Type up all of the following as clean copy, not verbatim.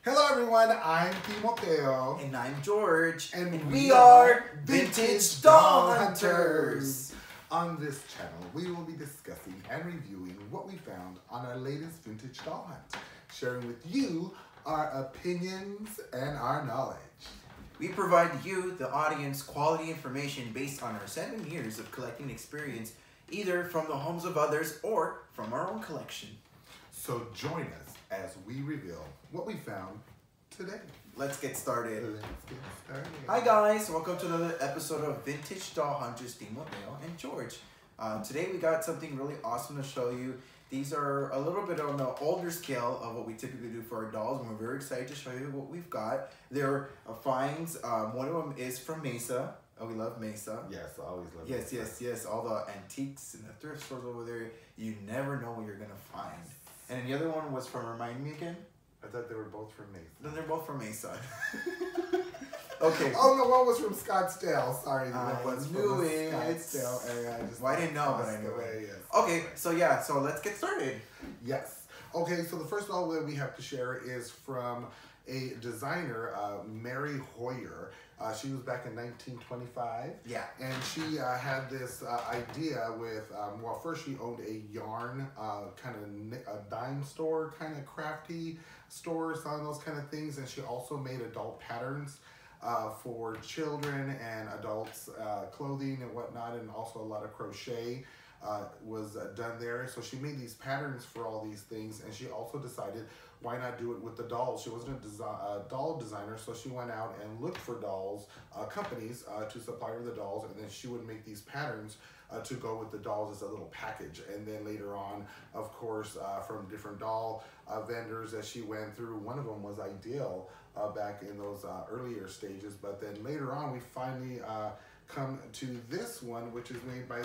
Hello everyone, I'm Timoteo. And I'm George. And we are Vintage Doll Doll Hunters. On this channel, we will be discussing and reviewing what we found on our latest vintage doll hunt, sharing with you our opinions and our knowledge. We provide you, the audience, quality information based on our 7 years of collecting experience, either from the homes of others or from our own collection. So join us as we reveal what we found today. Let's get started. Let's get started. Hi guys, welcome to another episode of Vintage Doll Hunters, Timoteo and George. Today we got something really awesome to show you. These are a little bit on the older scale of what we typically do for our dolls, and we're very excited to show you what we've got. They're finds. One of them is from Mesa. Oh, we love Mesa. Yes, I always love Yes, Mesa. yes. All the antiques and the thrift stores over there. You never know what you're gonna find. And the other one was from, remind me again? I thought they were both from Mesa. No, they're both from Mesa. Okay. Oh, no, one was from Scottsdale. Sorry, I that was knew from the it. Scottsdale area. Well, I didn't know, but I knew it. it. Yes. Okay, so let's get started. Yes. Okay, so the first doll that we have to share is from a designer, Mary Hoyer. She was back in 1925. Yeah. And she had this idea with, well, first she owned a yarn kind of a dime store, kind of crafty store, selling those kind of things. And she also made adult patterns for children and adults, clothing and whatnot, and also a lot of crochet was done there. So she made these patterns for all these things, and she also decided why not do it with the dolls. She wasn't a doll designer, so she went out and looked for dolls, companies to supply her the dolls, and then she would make these patterns to go with the dolls as a little package. And then later on, of course, from different doll vendors that she went through, one of them was Ideal back in those earlier stages, but then later on we finally come to this one, which is made by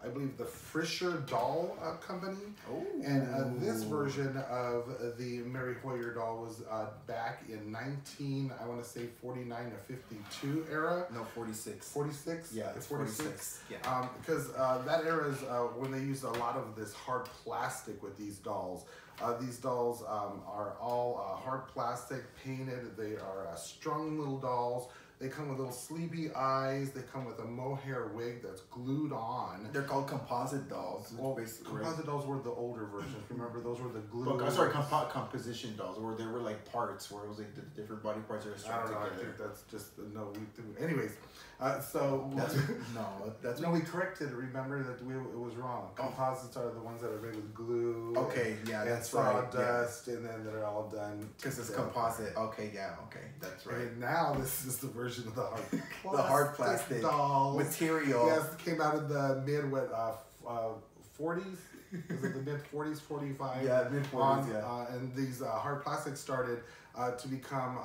I believe the Frischer doll company. Oh. And this version of the Mary Hoyer doll was back in I want to say 49 or 52 era. No, 46. 46? Yeah, it's 46. Yeah. Because that era is when they used a lot of this hard plastic with these dolls. These dolls are all hard plastic, painted. They are strung little dolls. They come with little sleepy eyes. They come with a mohair wig that's glued on. They're called composite dolls. Well, composite dolls were the older versions. Remember, those were the glue. I'm sorry, composition dolls, where they were like parts, where it was like the different body parts that are I don't know. together. I think that's just no. Anyways, so that's no. We corrected it. Remember that it was wrong. Composites are the ones that are made with glue. Okay, yeah, and that's right. Sawdust, and then they're all done because it's composite. Okay, yeah, okay, that's right. And now this is the version of the hard plastic dolls material. Yes, it came out in the mid 40s. Is it the mid 40s, 45? Yeah, mid 40s. Yeah. And these hard plastics started to become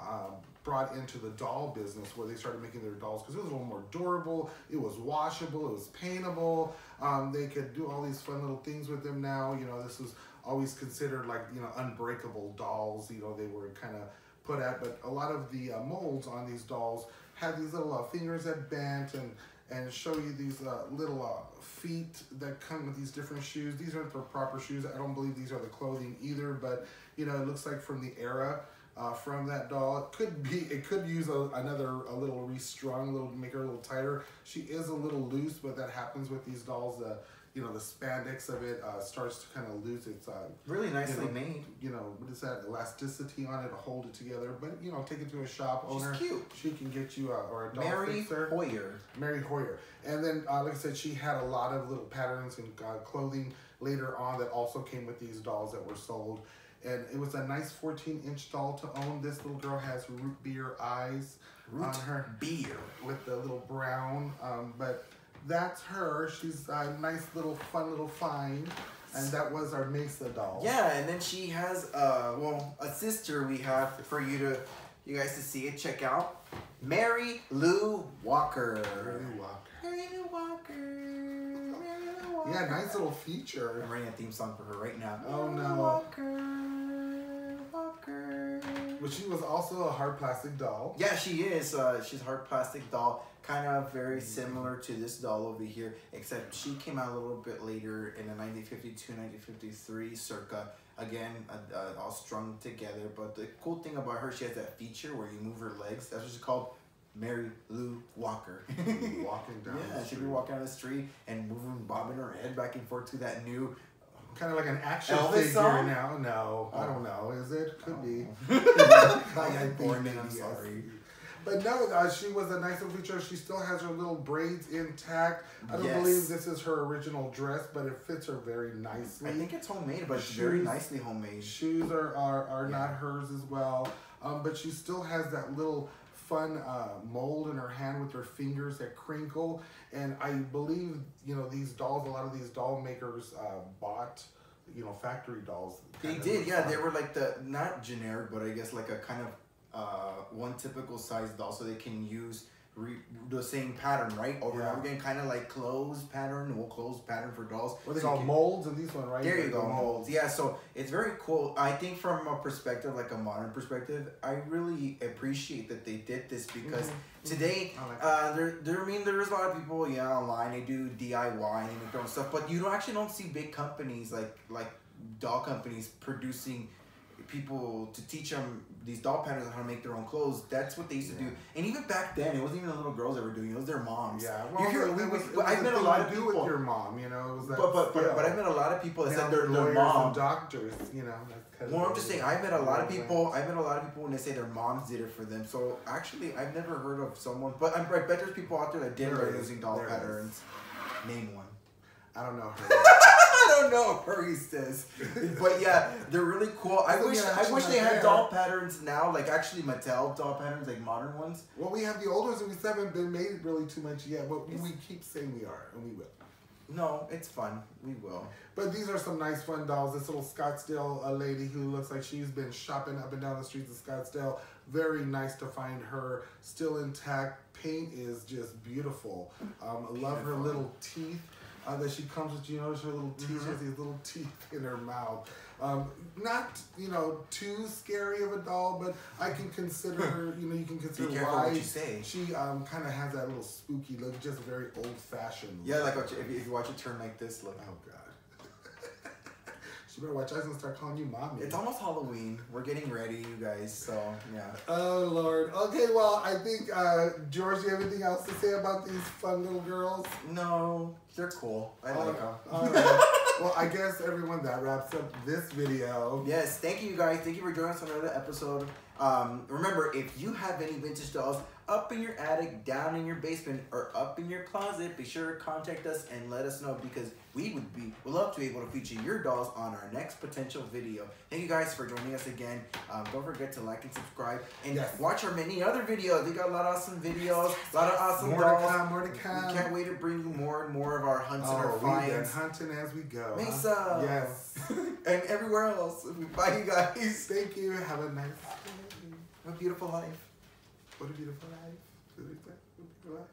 brought into the doll business, where they started making their dolls because it was a little more durable. It was washable. It was paintable. They could do all these fun little things with them now. You know, this was always considered like, you know, unbreakable dolls. You know, they were kind of put at, but a lot of the molds on these dolls had these little fingers that bent and show you these little feet that come with these different shoes. These aren't the proper shoes. I don't believe these are the clothing either, but you know, it looks like from the era from that doll. It could use a little restrung, make her a little tighter. She is a little loose, but that happens with these dolls. You know, the spandex of it starts to kind of lose its really nicely made. You know, what is that? Elasticity on it to hold it together. But you know, take it to a shop owner. She's cute. She can get you or a doll Mary fixer. Hoyer. Mary Hoyer. And then, like I said, she had a lot of little patterns and clothing later on that also came with these dolls that were sold. And it was a nice 14-inch doll to own. This little girl has root beer eyes on her. Beer. With the little brown, but that's her. She's a nice little fun little find, and that was our Mesa doll. Yeah, and then she has a sister we have for you guys to see it. Check out Mary Lou Walker. Mary Lou Walker. Yeah, nice little feature. I'm writing a theme song for her right now. Oh no. Walker. But she was also a hard plastic doll. Yeah, she is. She's a hard plastic doll. Kind of very similar to this doll over here, except she came out a little bit later in the 1952, 1953 circa. again, all strung together. But the cool thing about her, she has that feature where you move her legs. That's what she's called, Mary Lou Walker. Walking down the she'd street. be walking down the street and moving, bobbing her head back and forth to that new... Kind of like an action Elvis figure song? now. No, I don't know. Is it? Could be. I'm yes. sorry. But no, she was a nice little feature. She still has her little braids intact. I don't believe this is her original dress, but it fits her very nicely. I think it's homemade, but it's very nicely homemade. Shoes are not hers as well. But she still has that little fun mold in her hand with her fingers that crinkle. And I believe, these dolls, a lot of these doll makers bought, factory dolls. They did, yeah. They were like not generic, but I guess like a kind of one typical size doll, so they can use the same pattern, right? Over and over again, kind of like clothes pattern for dolls. What they call molds in these one, right? There you go, molds. Yeah, so it's very cool. I think from a perspective, like a modern perspective, I really appreciate that they did this because today, there's a lot of people, online, they do DIY and they make their own stuff, but you don't see big companies like doll companies producing people to teach them these doll patterns on how to make their own clothes. That's what they used to do. And even back then, it wasn't even the little girls that were doing it. It was their moms. Yeah, well, I've met a lot of people with your mom, it was that. But I've met a lot of people that said their lawyers mom. and doctors, Well, I'm just saying, I met a lot of people when they say their moms did it for them. So actually, I've never heard of someone, but I bet there's people out there that did learn using doll patterns. Name one. I don't know her. I don't know her, he says. But yeah, they're really cool. I wish they had doll patterns now, like actually Mattel doll patterns, like modern ones. Well, we have the old ones and we still haven't been made really too much yet, but we keep saying we are, and we will. No, it's fun. We will. But these are some nice fun dolls. This little Scottsdale lady who looks like she's been shopping up and down the streets of Scottsdale. Very nice to find her still intact. Paint is just beautiful. I love her little teeth. That she comes with, her little teeth, she has these little teeth in her mouth. Not, too scary of a doll, but I can consider her, you can consider why she kind of has that little spooky look, just very old-fashioned. Yeah, like if you watch it turn like this, look. Oh, God. She better watch out and start calling you mommy. It's almost Halloween. We're getting ready, you guys, so, yeah. Oh, Lord. Okay, well, I think, George, you have anything else to say about these fun little girls? No, they're cool. I like them. All right. Well, I guess, everyone, that wraps up this video. Yes, thank you, guys. Thank you for joining us on another episode. Remember, if you have any vintage dolls up in your attic, down in your basement, or up in your closet, be sure to contact us and let us know because we'd love to be able to feature your dolls on our next potential video. Thank you guys for joining us again. Don't forget to like and subscribe and watch our many other videos. We got a lot of awesome videos, a lot of awesome dolls. More to come. We can't wait to bring you more and more of our hunts and our we've finds. been hunting as we go. Mesa. Yes. And everywhere else. Bye, you guys. Thank you. Have a nice day. A beautiful life. What a beautiful life. What a beautiful life.